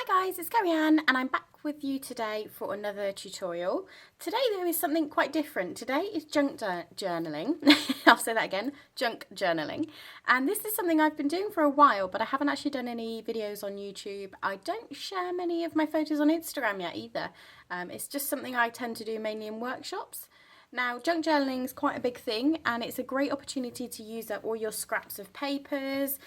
Hi guys, it's Kerri-Ann and I'm back with you today for another tutorial. Today there is something quite different. Today is junk journaling. I'll say that again, junk journaling. And this is something I've been doing for a while, but I haven't actually done any videos on YouTube. I don't share many of my photos on Instagram yet either. It's just something I tend to do mainly in workshops. Now, junk journaling is quite a big thing and it's a great opportunity to use up all your scraps of papers,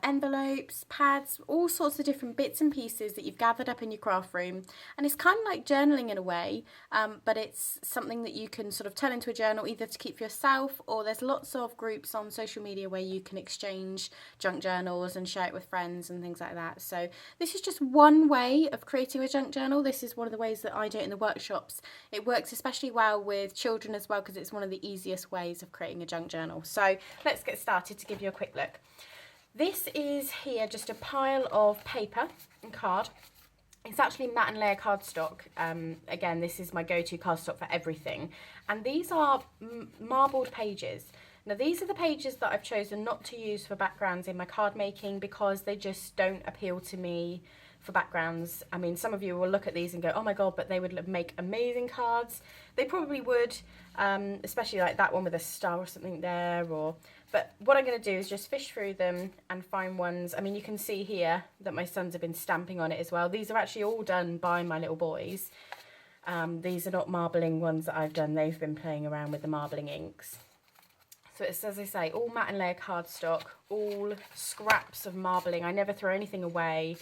envelopes, pads, all sorts of different bits and pieces that you've gathered up in your craft room. And it's kind of like journaling in a way, but it's something that you can sort of turn into a journal either to keep for yourself, or there's lots of groups on social media where you can exchange junk journals and share it with friends and things like that. So this is just one way of creating a junk journal. This is one of the ways that I do it in the workshops. It works especially well with children as well because it's one of the easiest ways of creating a junk journal. So let's get started to give you a quick look. This is here just a pile of paper and card. It's actually matte and layer cardstock. Again, this is my go-to cardstock for everything. And these are marbled pages. Now these are the pages that I've chosen not to use for backgrounds in my card making because they just don't appeal to me for backgrounds. I mean, some of you will look at these and go, oh my god, but they would make amazing cards. They probably would, especially like that one with a star or something there. But what I'm going to do is just fish through them and find ones. I mean, you can see here that my sons have been stamping on it as well. These are actually all done by my little boys. These are not marbling ones that I've done. They've been playing around with the marbling inks. So it's, as I say, all matte and layer cardstock, all scraps of marbling. I never throw anything away.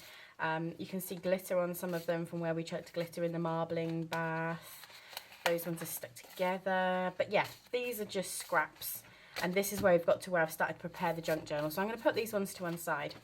You can see glitter on some of them from where we chucked glitter in the marbling bath. Those ones are stuck together. But yeah, these are just scraps. And this is where we've got to where I've started to prepare the junk journal. So I'm going to put these ones to one side.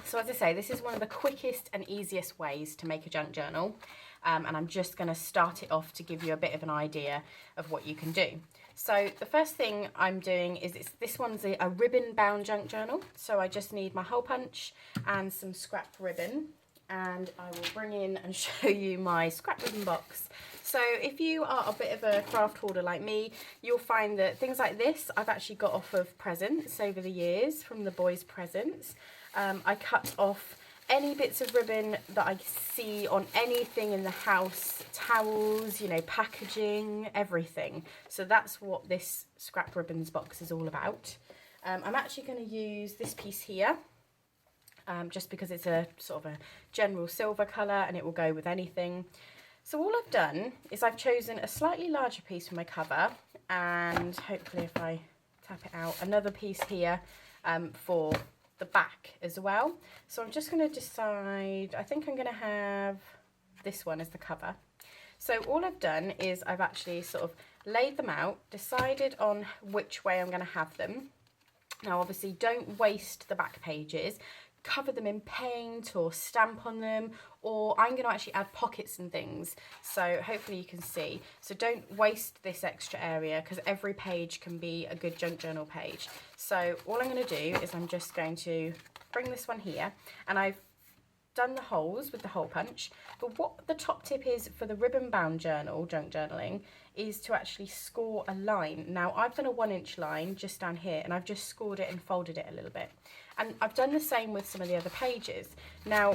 So as I say, this is one of the quickest and easiest ways to make a junk journal. And I'm just going to start it off to give you a bit of an idea of what you can do. So the first thing I'm doing is this one's a ribbon bound junk journal. So I just need my hole punch and some scrap ribbon. And I will bring in and show you my scrap ribbon box. So if you are a bit of a craft hoarder like me, you'll find that things like this I've actually got off of presents over the years, from the boys' presents. I cut off any bits of ribbon that I see on anything in the house, towels, you know, packaging, everything. So that's what this scrap ribbons box is all about. I'm actually going to use this piece here. Just because it's a sort of a general silver colour and it will go with anything. So all I've done is I've chosen a slightly larger piece for my cover, and hopefully if I tap it out, another piece here for the back as well. So I'm just going to decide, I think I'm going to have this one as the cover. So all I've done is I've actually sort of laid them out, decided on which way I'm going to have them. Now obviously don't waste the back pages. Cover them in paint or stamp on them, or I'm going to actually add pockets and things, so hopefully you can see. So don't waste this extra area because every page can be a good junk journal page. So all I'm going to do is I'm just going to bring this one here, and I've done the holes with the hole punch, but what the top tip is for the ribbon bound journal, junk journaling, is to actually score a line. Now I've done a 1-inch line just down here, and I've just scored it and folded it a little bit. And I've done the same with some of the other pages. Now,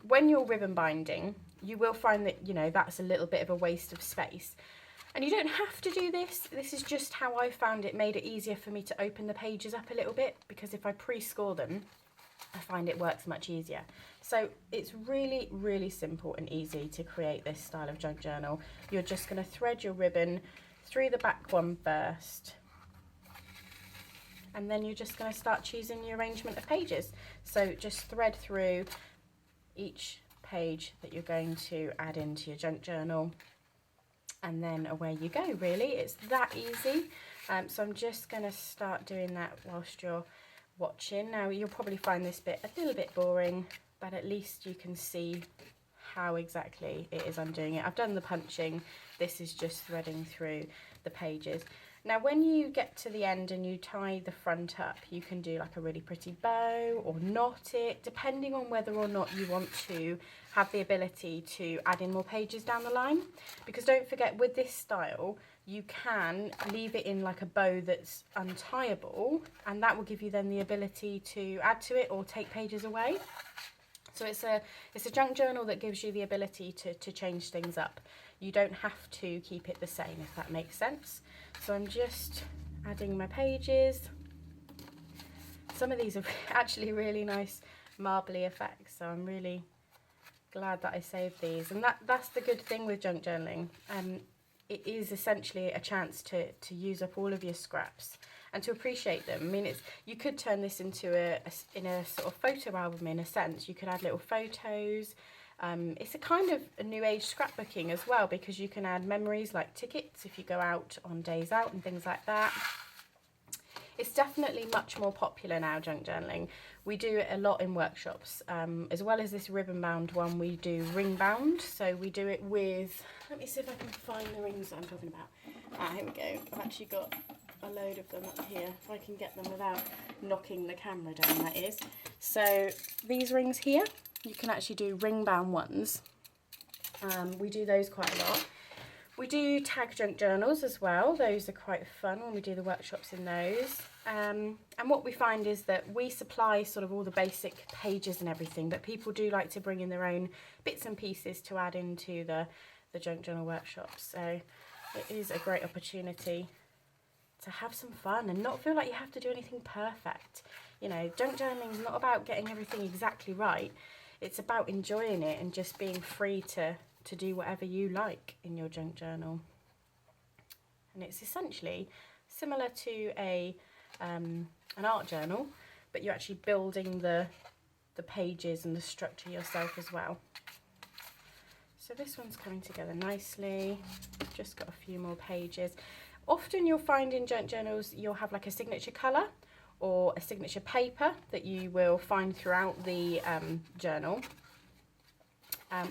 when you're ribbon binding, you will find that, you know, that's a little bit of a waste of space. And you don't have to do this. This is just how I found it made it easier for me to open the pages up a little bit, because if I pre-score them, I find it works much easier. So it's really, really simple and easy to create this style of junk journal. You're just going to thread your ribbon through the back one first, and then you're just going to start choosing your arrangement of pages. So just thread through each page that you're going to add into your junk journal, and then away you go, really. It's that easy. So I'm just going to start doing that whilst you're watching. Now you'll probably find this bit a little bit boring, but at least you can see how exactly it is I'm doing it. I've done the punching. This is just threading through the pages. Now when you get to the end and you tie the front up, you can do like a really pretty bow or knot it, depending on whether or not you want to have the ability to add in more pages down the line. Because don't forget, with this style, you can leave it in like a bow that's untieable, and that will give you then the ability to add to it or take pages away. So it's a junk journal that gives you the ability to change things up. You don't have to keep it the same, if that makes sense. So I'm just adding my pages. Some of these are actually really nice marbly effects, so I'm really glad that I saved these. And that's the good thing with junk journaling. It is essentially a chance to use up all of your scraps and to appreciate them. I mean, you could turn this into a sort of photo album in a sense. You could add little photos. It's a kind of a new age scrapbooking as well, because you can add memories like tickets if you go out on days out and things like that. It's definitely much more popular now, junk journaling. We do it a lot in workshops. As well as this ribbon bound one, we do ring bound. So we do it with, let me see if I can find the rings that I'm talking about. Ah, here we go. I've actually got a load of them up here, if I can get them without knocking the camera down, that is. So these rings here, you can actually do ring bound ones. We do those quite a lot. We do tag junk journals as well. Those are quite fun when we do the workshops in those. And what we find is that we supply sort of all the basic pages and everything, but people do like to bring in their own bits and pieces to add into the junk journal workshops. So it is a great opportunity to have some fun and not feel like you have to do anything perfect. You know, junk journaling is not about getting everything exactly right. It's about enjoying it and just being free to do whatever you like in your junk journal. And it's essentially similar to an art journal, but you're actually building the pages and the structure yourself as well. So this one's coming together nicely. Just got a few more pages. Often you'll find in junk journals you'll have like a signature colour or a signature paper that you will find throughout the journal.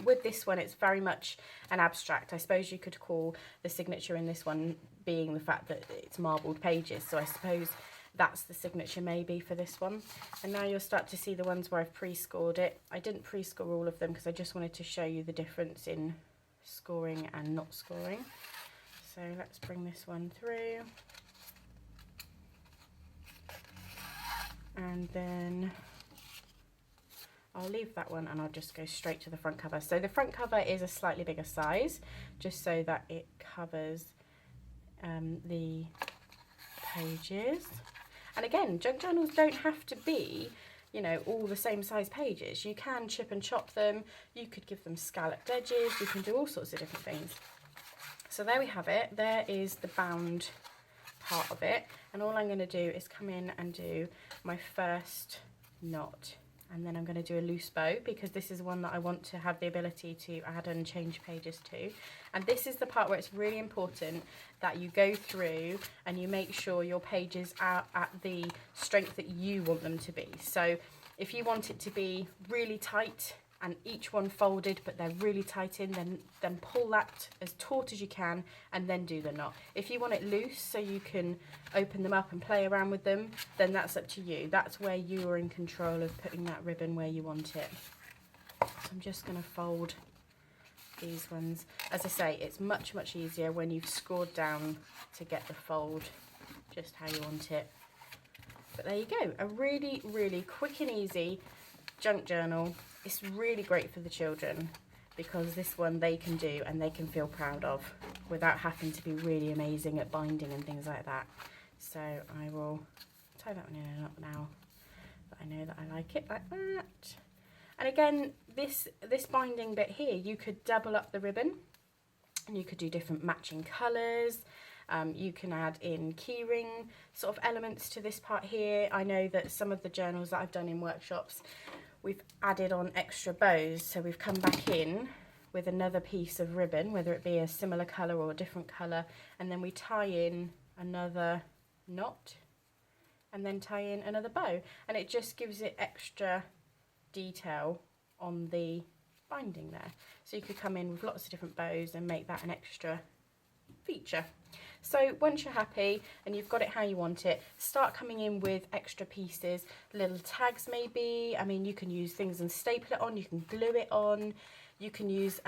With this one, it's very much an abstract. I suppose you could call the signature in this one being the fact that it's marbled pages. So I suppose that's the signature maybe for this one. And now you'll start to see the ones where I've pre-scored it. I didn't pre-score all of them because I just wanted to show you the difference in scoring and not scoring. So let's bring this one through. And then I'll leave that one and I'll just go straight to the front cover. So the front cover is a slightly bigger size, just so that it covers the pages. And again, junk journals don't have to be, you know, all the same size pages. You can chip and chop them. You could give them scalloped edges. You can do all sorts of different things. So there we have it. There is the bound part of it. And all I'm going to do is come in and do my first knot. And then I'm going to do a loose bow, because this is one that I want to have the ability to add and change pages to. And this is the part where it's really important that you go through and you make sure your pages are at the strength that you want them to be. So if you want it to be really tight and each one folded but they're really tight in, then pull that as taut as you can and then do the knot. If you want it loose so you can open them up and play around with them, then that's up to you. That's where you are in control of putting that ribbon where you want it. So I'm just going to fold these ones. As I say, it's much easier when you've scored down to get the fold just how you want it. But there you go, a really quick and easy junk journal. It's really great for the children because this one they can do and they can feel proud of without having to be really amazing at binding and things like that. So I will tie that one in a knot now, but I know that I like it like that. And again, this binding bit here, you could double up the ribbon and you could do different matching colours. You can add in keyring sort of elements to this part here. I know that some of the journals that I've done in workshops, we've added on extra bows, so we've come back in with another piece of ribbon, whether it be a similar colour or a different colour, and then we tie in another knot and then tie in another bow, and it just gives it extra detail on the binding there. So you could come in with lots of different bows and make that an extra feature. So once you're happy and you've got it how you want it, start coming in with extra pieces, little tags maybe. I mean, you can use things and staple it on, you can glue it on, you can use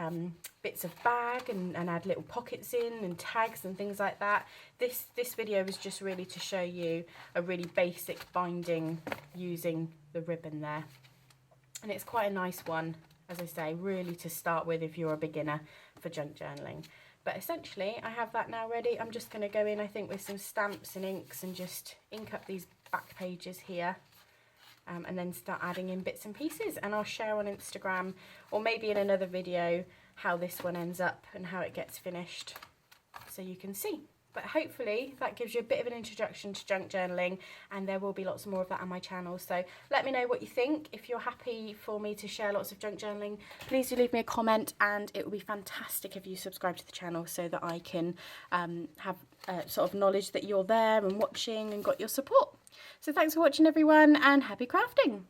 bits of bag and add little pockets in and tags and things like that. This video is just really to show you a really basic binding using the ribbon there. And it's quite a nice one, as I say, really to start with if you're a beginner for junk journaling. But essentially, I have that now ready. I'm just going to go in, I think, with some stamps and inks and just ink up these back pages here. And then start adding in bits and pieces, and I'll share on Instagram or maybe in another video how this one ends up and how it gets finished so you can see. But hopefully that gives you a bit of an introduction to junk journaling, and there will be lots more of that on my channel. So let me know what you think. If you're happy for me to share lots of junk journaling, please do leave me a comment, and it would be fantastic if you subscribe to the channel so that I can have sort of knowledge that you're there and watching and got your support. So thanks for watching everyone, and happy crafting!